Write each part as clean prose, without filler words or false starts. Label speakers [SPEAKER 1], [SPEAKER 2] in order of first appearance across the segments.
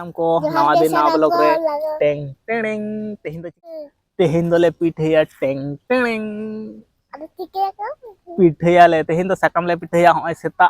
[SPEAKER 1] सानाम को नवा दिन नवा ब्लॉग रे टेंग टेंग तेहिन दोले पिठेया टेंग टेंग पिठेया ले तेहिन दो साकाम ले पिठेया होय सेता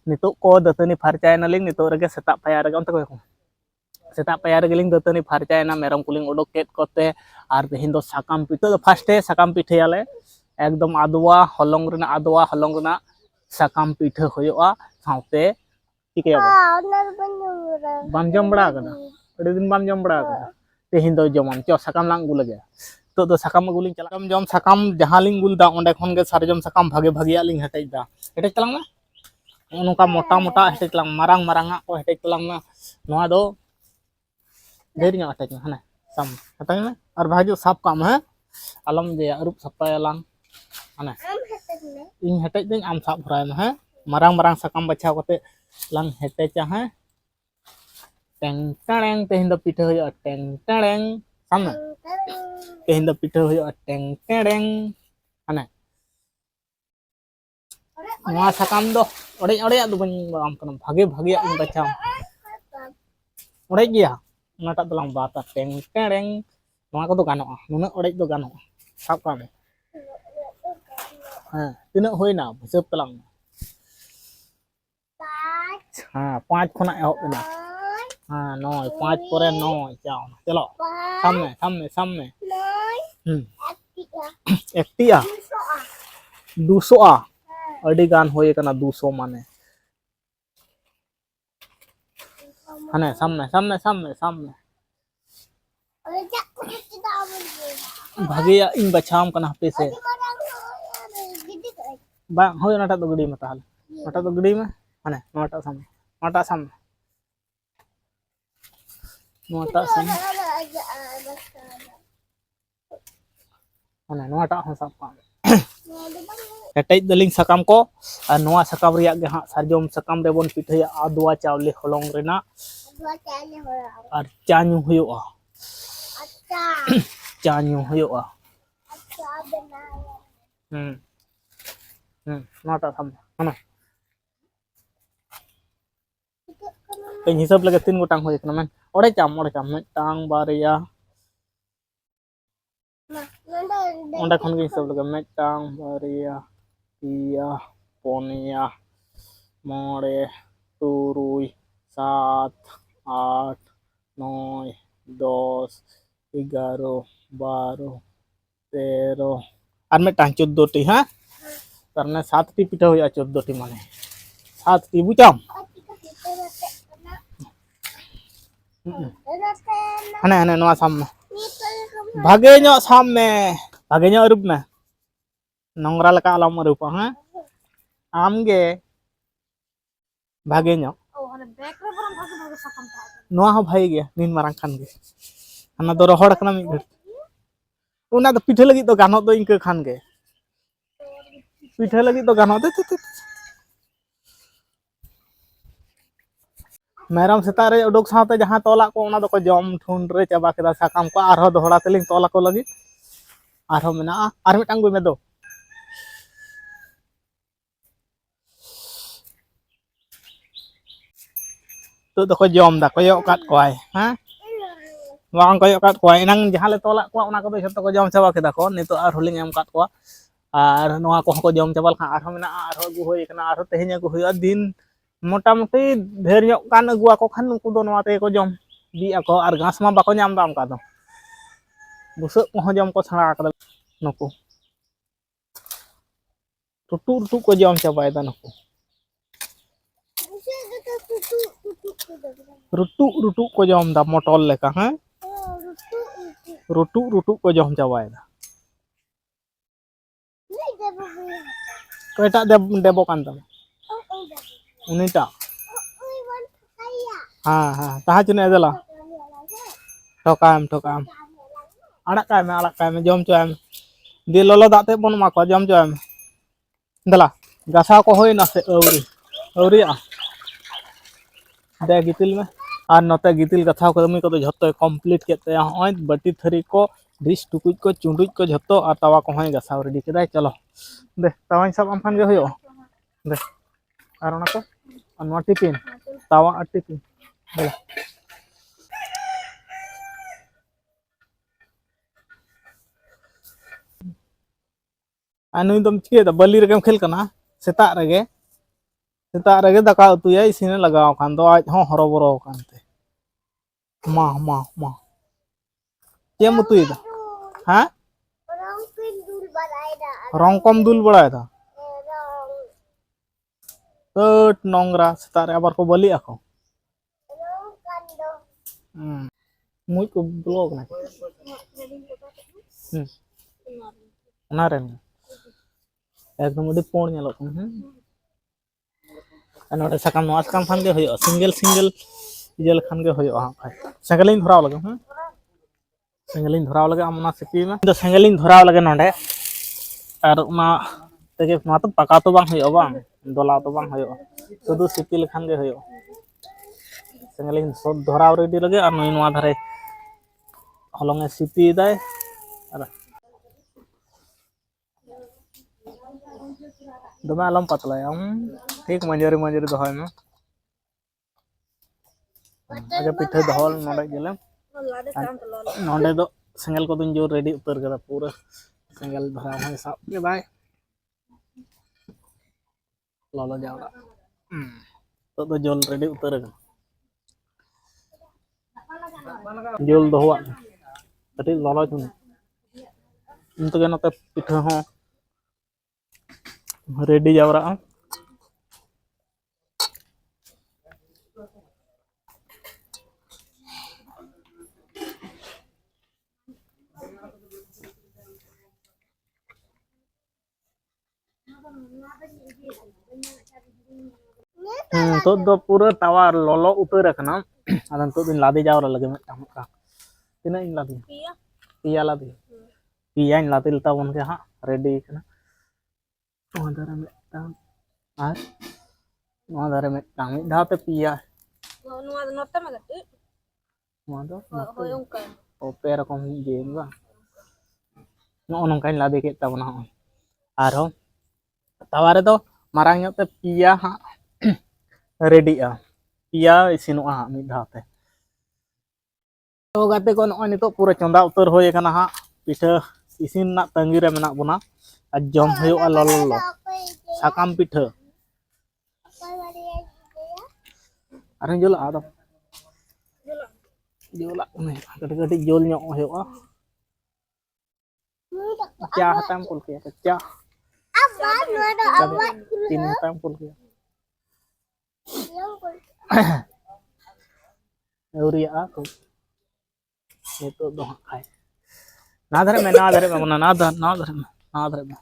[SPEAKER 1] नितो को दतनी फारचायना लिंग नितो रगे सेता पाया रगे onte को सेता पाया रगे लिंग दतनी फारचायना मेरम कुलिंग ओडोक केत कोते आर तेहिन दो साकाम पिठे दो फार्स्ट है साकाम पिठेया ले एकदम आदवा हलंग रेना साकाम पिठे होयोआ साउते चिकेया बाम जम बड़ा कना अड़ी दिन बाम जम बड़ा कना तेहिन दो जमन चो साकाम लांग गुल लगे तो साकाम गुलिंग चला जम साकाम जहां लिंग गुल दा ओंडे खन गे सारजम साकाम भागे भागिया लिंग हेटेज दा हेटेज तलांग ना नोका मोटा मोटा हेटेज तलांग मारांग मारांगा को हेटेज तलांग ना नोआ दो ढेर nya हेटेज हने साम हेटेज में और भाजो साफ काम है आलम जे अरुप सप्ताया लांग हने इन हेटेज दिन आम साफ भराय में है मारांग मारांग साकाम बचाव कते lang heteja ha teng teng tehin do pithe hoyo teng teng sama tehin do pithe hoyo teng teng ane noa sakam do ode ode do ban am kana bhage bhage in bacham ode gya onata dolang bata teng teng noa ko do ganoa nuna ode do ganoa sap kame ha tina hoina hisab talang हाँ 5 खुना एहब ना हाँ 9 5 परे 9 जाओ चलो सामने सामने सामने एकटिया 200 आ अड़ी गान होए कना 200 माने हने सामने सामने सामने सामने भागिया इन बचाम कना पे से बा होय नाटा तो गडी में ताल नाटा तो गडी में हने नोटा सामने नोटा सामने नोटा सामने हने नोटा हो सब काम हेटेज दलिंग सकाम को और नोआ सकाम रिया गे हां सारजम सकाम रे बोन पिठेया आदवा चावले हलंग रेना और चान्यू हुयोआ अच्छा चान्यू हुयोआ अच्छा बनाया नोटा सामने हने इन हिसाब लगे 3 गोटांग होय कना मन ओडे चाम मिटांग बारिया ओंडे खन गे हिसाब लगे मिटांग बारिया पिया पोनिया मोड़े तुरुई 7 8 9 10 11 12 13 और मिटांग 14 टी हां करने 7 टी पिठा होया 14 टी माने 7 टी बुचाम हने हने नोआ सामने भागे नो सामने भागे नो अरुप में नोंगरा लका आलम अरुप हां आमगे भागे नो नोआ हो भाई गया नीन मारंग खान गे हना दो रोहड़ कना मी घर उना तो पिठे लगी तो गानो दो इनके खान गे पिठे लगी तो गानो दे मेरम सेता रे उडोक साथे जहां तोला को ओना दको जम ठुन रे चाबा केदा साकाम को आरो दोहड़ा तेलिंग तोला को लगी आरो मेना आर मिटांग गु में दो तो दको जम दा कोयो काट कोय हां वांग कोयो काट कोय नang जहां ले तोला को ओना को दो जतो को जम चाबा केदा को नितो आर होलिंग एम काट को आर नोआ को को जम चाबा खा आरो मेना आरो गु होय कना आरो तेहेnya गु होय दिन मोटामुटी ढेर कान अगुआ को खान उनको दो नवाते को जम दी ako और घास मा बाको नाम दाम का दो बुस को जम को छड़ा का नको टुटू टुटू को जम चाबाय दा नको रुटू रुटू को जम दा मोटल लेका हैं रुटू रुटू को जम चाबाय दा कोटा देबो कान दा उनिटा हाँ हाँ कहाँ चुने दला ठोकाम आड़ा में जम चोम दे लोलो दाते बन मा को जम चोम दला गसा को होय ना से औरी दे गितिल में और नते गितिल कथा को मी को तो झतो कंप्लीट केते होय बटी थरी को डिश टुकुज को चुंडुज को झतो और तवा को होय गसा रेडी केदाय चलो दे तवा सब आमखान गे होयो दे और ना को टिफिन तावा टिफिन नुई दम चिके बलि रगेम खेल कना सेता रगे दाका उतुया इसिने लगाव खान दो आज हों हरोबरो कानते मा मा मा चेम उतुयदा हाँ रंग कम दुल बड़ायदा तट नोंगरा सेता रे आबार को बलि आको मुई को ब्लॉग ना एकदम अड़ी पोड़ नेलोग नोडे साकाम नोआ साकाम खान गे होयो सिंगल सिंगल इजल खान गे होयो हां सेंगलिन धराव लगे सेंगलिन धराव लगे आम ना सिपी में तो सेंगलिन धराव लगे नोडे और उना तेगे मा तो पका तो बांग होयो बांग दोला तो बांग होयो शुधु सिपी लेखान गे होयो सेंगलिन सब धराव रेडी लगे और नोई नोआ धारे हलंगे सिपी दाय दमे आलम पतलाया ठीक मंजरी मंजरी दहय में आगे पिठे दहल नोडे गेले नोडे दो सेंगल को दुन जोर रेडी उतर करा पूरा सेंगल धराव है साब के बाय ललो जावड़ा तो जोल रेडी उतर जोल दोहवा कटी ललो चुन इंतगे नते पिठे हो रेडी जावरा तो दो पूरा तवा ललो उतर कना अदन तो दिन लादे जावरा लगे मिटटा मिटटा तिना इन लादे पिया लादे पिया इन लादे लता बन के हां रेडी कना नोदारे मिटटा आर नोदारे मिटटा मिट धाते पिया नोआ नोते में गति नोआ दो होय उनका ओ पे रकम गेम बा नो नोंका इन लादे के ताबना आरो तवा रे दो मारांग योते पिया हां रेडी आ पिया इसिनोआ मिट धाते तो गाते को नो नितो पूरा चंदा उतर होय कना हां पिठा इसिन ना तंगी रे मेना बना आ जम होयो आ ललो साकाम पिठा अरे जोला आदो जोला में कटी कटी जोल ᱧᱚᱜ होयो चा हताम कुल के चा तीन हताम कुल के एवरिया को itu doh kai na dhare me bana na dhare me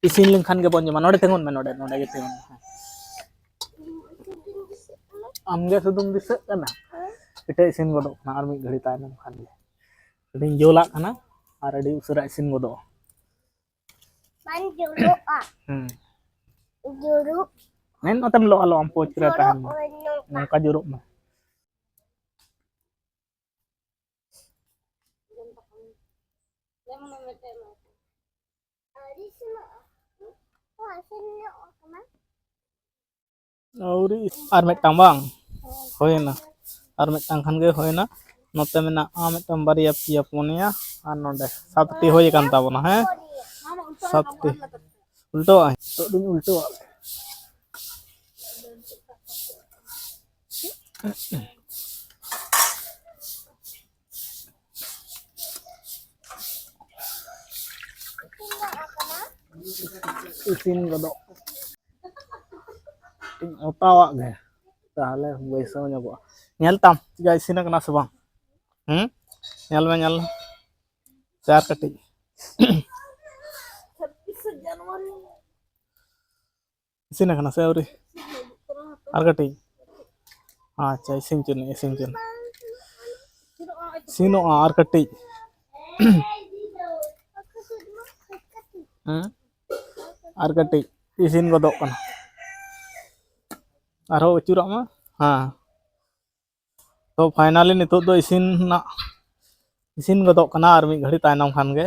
[SPEAKER 1] isin lengkhan ge bon jama node tengon me node ge tengon amge sudum dise kana ite isin godo na ar mi ghadi tainam khan ge din jola kana ar adi usara isin godo man juru juru nen otam lo alo ampo cira tahan nangka juru ma Auri ar metang bang hoyna ar metang khan ge hoyna note mena a metang baria pia punia ar node satti hoy kan tabona he satti ulto ai to dun ulto isin godo otawa ge tahale beso nyabo nyal tam ga isin kana se bang nyal me nyal चार कटी 26 जनवरी इसिन kana se auri ar kati अच्छा इसिन चुन sino ar kati ar kati isin godok kana आरो उचुरा मा हाँ तो finally नितो दो इसिन गदो कना आर मी घड़ी तायनम खान गे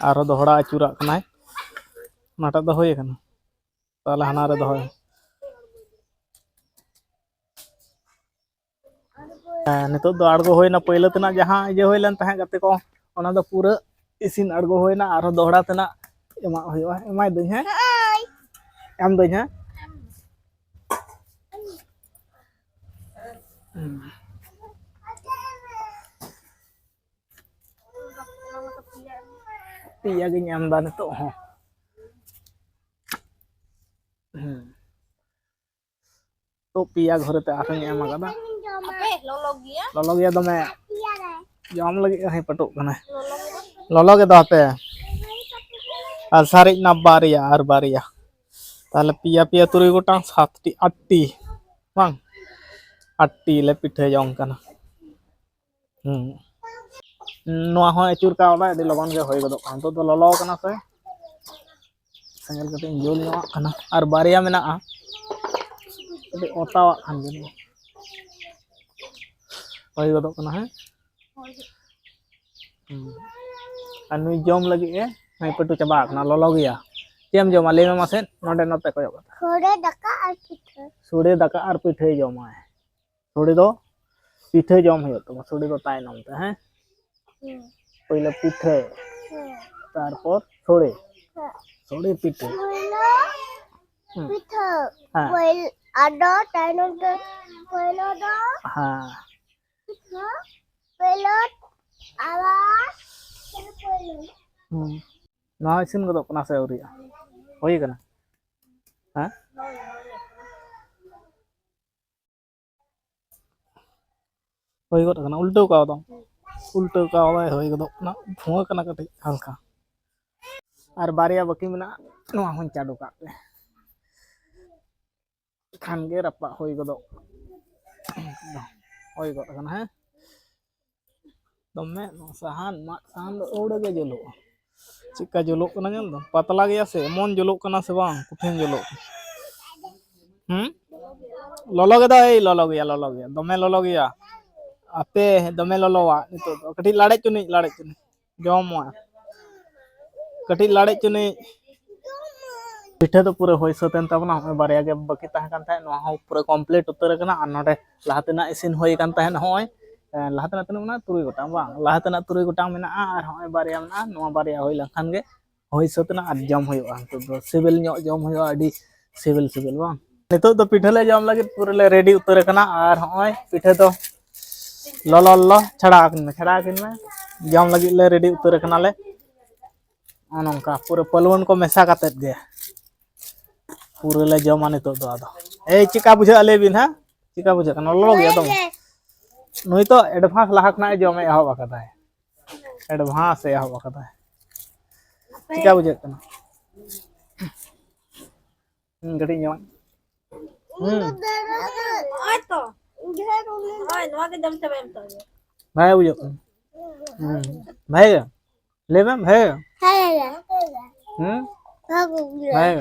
[SPEAKER 1] आरो दोहड़ा अचुरा कना नाटा दो होय कना ताले हाना रे दो होय नितो दो आड़गो होय ना पहले तना जहां जे होय लन तहां गते को ओना दो पूरा इसिन अड़गो होइना आरो दोहरा तेना एमा होइबा एमाय दई हैं एम दई हैं पिया गिन एम दा नितो हो तो पिया घर ते आरन एम आगदा लolo गया दमे जम लगी है पटो कना लolo के दाते और सारे ना बारिया और बारिया ताले पिया पिया तुरी गोटांग सातटी आठटी बांग आठटी ले पिठे जम कना नोआ हो अचुर का ओला एडी लगन गे होय गदो कान तो लolo कना से सेंगल कते जोल नोआ कना और बारिया मेना आ एडी ओतावा खान गे होय गदो कना है नुई जम लगी है नहीं पटू चबा कना लolo गया चेम जमा ले में मासे नोडे नते को सोड़े दाका और पिठे जमा है सोड़े दो पिठे जम हो तो सोड़े दो ताय नाम ते हैं पहले पिठे तारपर सोड़े सोड़े पिठे पिठे पहले आडो ताय नाम ते पहले दो हां पिठे पहले आवाज ना इसिन गदो कना से औरिया होई कना हां होई गदो कना उल्टो का दो उल्टो का होई गदो कना भुआ कना कटे हल्का और बारिया बाकी मेना नोआ हों चाडू का खान गे रपा होई गदो होई गदो कना है दमे साहान मा साहान ओड़े गे जलो चिका जलो कना नेल दो पतला गया से मन जलो कना से बांग कुठेन जलो लolo गे दा ए लolo गया दमे लolo गया आपे दमे ललोवा नितो तो कटी लाड़े चुनी जमवा कटी लाड़े चुनी पिठे तो पूरे होय सतेन तबना बारिया गे बाकी तह कान थाय नोहा हो पूरे कंप्लीट उतर कना आ नोडे लाहतेना इसिन होय कान तहन होय लाहतेना तने तुरुई गोटांग बांग लाहतेना तुरुई गोटांग मेना आर होय बारिया मेना नोआ बारिया होय लखान गे होय सतेना आ जम होयवा तो सिबिल ᱧᱚᱜ जम होयवा अडी सिबिल सिबिल बांग नितो तो पिठे ले जम लगे पूरे ले रेडी उतर कना आर होय पिठे तो लolo लolo छड़ा किन में जम लगे ले रेडी उतर कना ले अनका पूरे पलवन को मेसा काते गे पूरे ले जमा नितो दो आदो ए चिका बुझा ले बिन हा चिका बुझा कना लolo गया दम नुई तो एडवांस लाहक ना जमे एहब आकदा है एडवांस एहब आकदा है चिका बुझा कना गडी जमा ओय तो ओय नवा के दम से बेम तो भाई बुझा भाई ले मैम है भाई